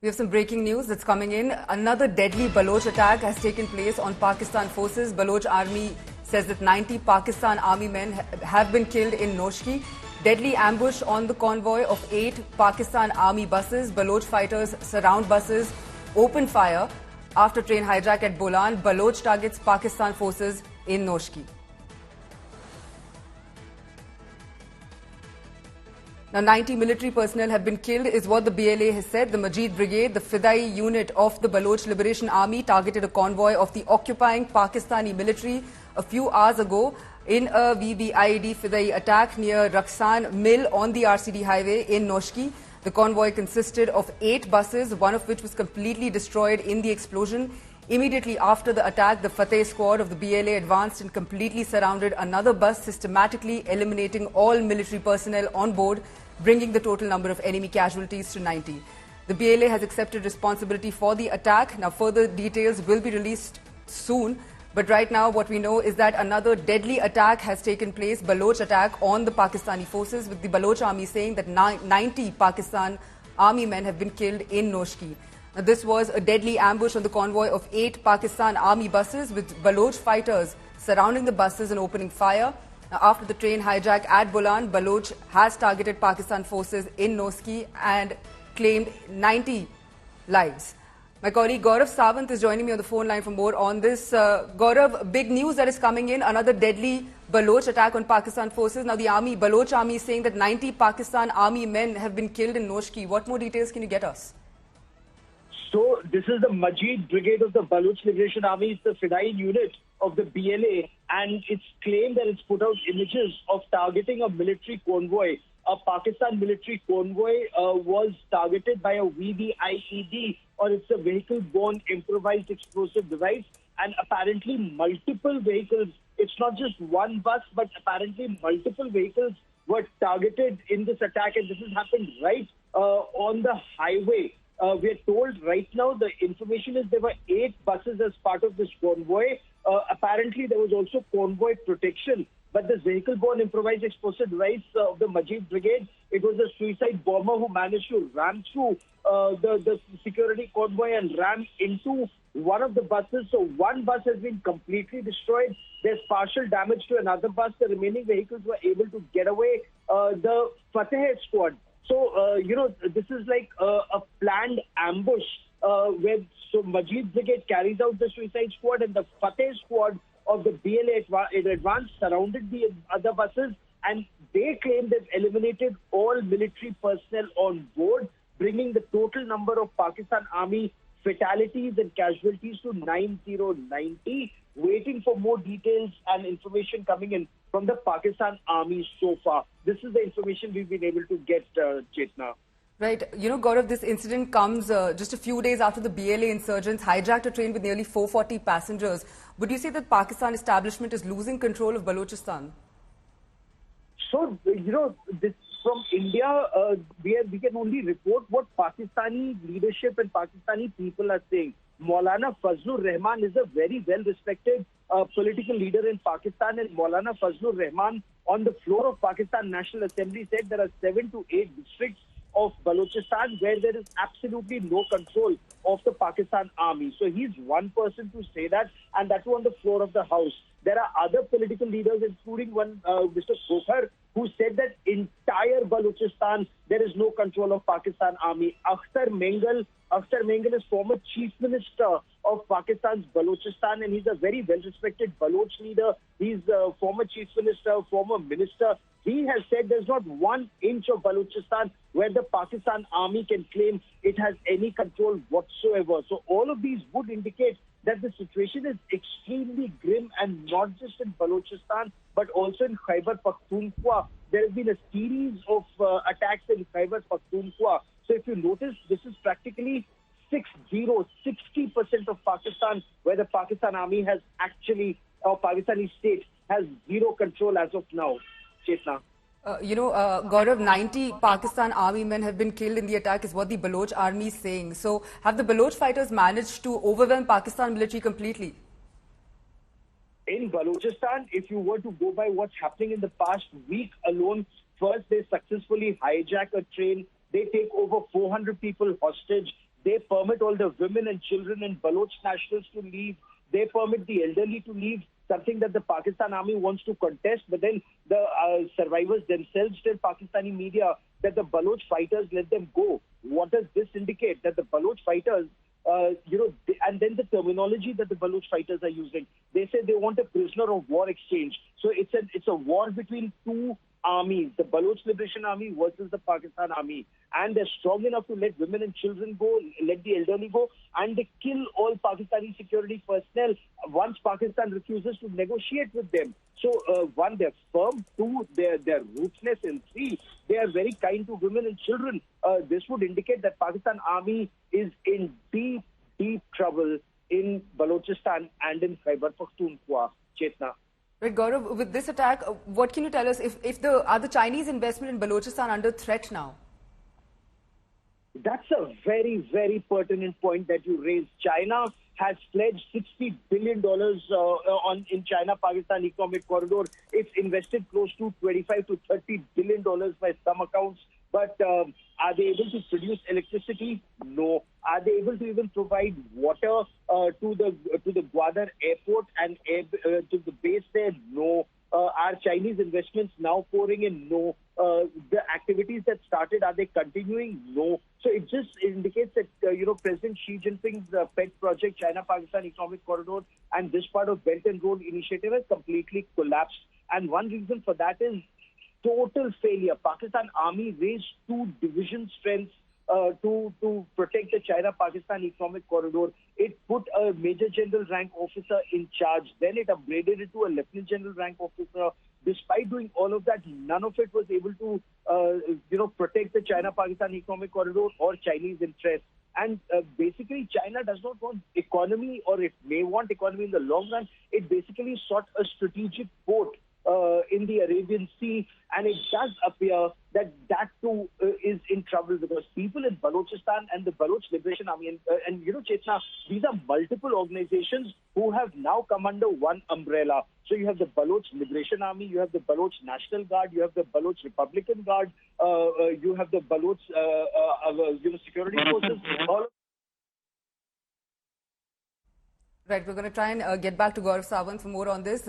We have some breaking news that's coming in. Another deadly Baloch attack has taken place on Pakistan forces. Baloch Army says that 90 Pakistan Army men have been killed in Noshki. Deadly ambush on the convoy of 8 Pakistan Army buses. Baloch fighters surround buses, open fire after train hijack at Bolan. Baloch targets Pakistan forces in Noshki. Now, 90 military personnel have been killed is what the BLA has said. The Majid Brigade, the Fidai unit of the Baloch Liberation Army, targeted a convoy of the occupying Pakistani military a few hours ago in a VBIED Fidai attack near Raksan Mill on the RCD highway in Noshki. The convoy consisted of 8 buses, one of which was completely destroyed in the explosion. Immediately after the attack, the Fateh squad of the BLA advanced and completely surrounded another bus, systematically eliminating all military personnel on board, bringing the total number of enemy casualties to 90. The BLA has accepted responsibility for the attack. Now, further details will be released soon. But right now, what we know is that another deadly attack has taken place, Baloch attack on the Pakistani forces, with the Baloch army saying that 90 Pakistan army men have been killed in Noshki. Now, this was a deadly ambush on the convoy of 8 Pakistan army buses, with Baloch fighters surrounding the buses and opening fire. Now, after the train hijack at Bolan, Baloch has targeted Pakistan forces in Noshki and claimed 90 lives. My colleague Gaurav Sawant is joining me on the phone line for more on this. Gaurav, big news that is coming in, another deadly Baloch attack on Pakistan forces. Now, the Baloch army is saying that 90 Pakistan army men have been killed in Noshki. What more details can you get us? So, this is the Majid Brigade of the Baloch Liberation Army. It's the Fidai unit of the BLA, and it's claimed that it's put out images of targeting a military convoy. A Pakistan military convoy was targeted by a VBIED, or it's a vehicle-borne improvised explosive device, and apparently multiple vehicles, it's not just one bus, but apparently multiple vehicles were targeted in this attack, and this has happened right on the highway. We are told right now the information is there were 8 buses as part of this convoy. Apparently, there was also convoy protection. But this vehicle-borne improvised explosive device of the Majid Brigade, it was a suicide bomber who managed to ram through the security convoy and ram into one of the buses. So one bus has been completely destroyed. There's partial damage to another bus. The remaining vehicles were able to get away. The Fateh squad. So, this is like a planned ambush where Majid Brigade carries out the suicide squad, and the Fateh squad of the BLA in advance surrounded the other buses, and they claim they've eliminated all military personnel on board, bringing the total number of Pakistan Army fatalities and casualties to 90. Waiting for more details and information coming in from the Pakistan Army so far. This is the information we've been able to get, Chetna. Right. Gaurav, this incident comes just a few days after the BLA insurgents hijacked a train with nearly 440 passengers. Would you say that Pakistan establishment is losing control of Balochistan? So, this from India, we can only report what Pakistani leadership and Pakistani people are saying. Maulana Fazlur Rahman is a very well-respected political leader in Pakistan, and Maulana Fazlur Rahman on the floor of Pakistan National Assembly said there are 7 to 8 districts of Balochistan where there is absolutely no control of the Pakistan Army. So he's one person to say that, and that's on the floor of the House. There are other political leaders, including one, Mr. Khokhar, who said that entire Balochistan, there is no control of Pakistan Army. Akhtar Mengal is former Chief Minister of Pakistan's Balochistan, and he's a very well-respected Baloch leader. He's a former Chief Minister, former Minister. He has said there's not 1 inch of Balochistan where the Pakistan Army can claim it has any control whatsoever. So all of these would indicate that the situation is extremely grim, and not just in Balochistan, but also in Khyber Pakhtunkhwa. There has been a series of attacks in Khyber Pakhtunkhwa. So if you notice, this is practically 60% of Pakistan, where the Pakistan Army has actually, or Pakistani state, has zero control as of now. Chetna. Gaurav, 90 Pakistan army men have been killed in the attack is what the Baloch army is saying. So have the Baloch fighters managed to overwhelm Pakistan military completely? In Balochistan, if you were to go by what's happening in the past week alone, first they successfully hijack a train. They take over 400 people hostage. They permit all the women and children and Baloch nationals to leave. They permit the elderly to leave, something that the Pakistan army wants to contest. But then the survivors themselves tell Pakistani media that the Baloch fighters let them go. What does this indicate? That the Baloch fighters, and then the terminology that the Baloch fighters are using. They say they want a prisoner of war exchange. So it's a war between two armies, the Baloch Liberation Army versus the Pakistan army. And they're strong enough to let women and children go, let the elderly go, and they kill all Pakistani security personnel once Pakistan refuses to negotiate with them. So, one, they're firm. Two, they're ruthless. And three, they are very kind to women and children. This would indicate that Pakistan army is in deep, deep trouble in Balochistan and in Khyber Pakhtunkhwa. Chetna. Right, Gaurav, with this attack, what can you tell us? Are the Chinese investment in Balochistan under threat now? That's a very, very pertinent point that you raised. China has pledged $60 billion in China-Pakistan economic corridor. It's invested close to $25 to $30 billion by some accounts. But are they able to produce electricity? No. Are they able to even provide water to the Gwadar airport and to the base there? No. Are Chinese investments now pouring in? No. The activities that started, are they continuing? No. So it just indicates that, President Xi Jinping's pet project, China-Pakistan Economic Corridor, and this part of Belt and Road Initiative has completely collapsed. And one reason for that is total failure. Pakistan Army raised 2 division strengths to protect the China-Pakistan Economic Corridor. It put a Major General rank officer in charge. Then it upgraded it to a Lieutenant General rank officer. Despite doing all of that, none of it was able to, protect the China-Pakistan Economic Corridor or Chinese interests. And basically, China does not want economy, or it may want economy in the long run. It basically sought a strategic port in the Arabian Sea, and it does appear that too is in trouble, because people in Balochistan and the Baloch Liberation Army, and Chetna, these are multiple organizations who have now come under one umbrella. So you have the Baloch Liberation Army, you have the Baloch National Guard, you have the Baloch Republican Guard, you have the Baloch security forces. Right, we're going to try and get back to Gaurav Sawant for more on this.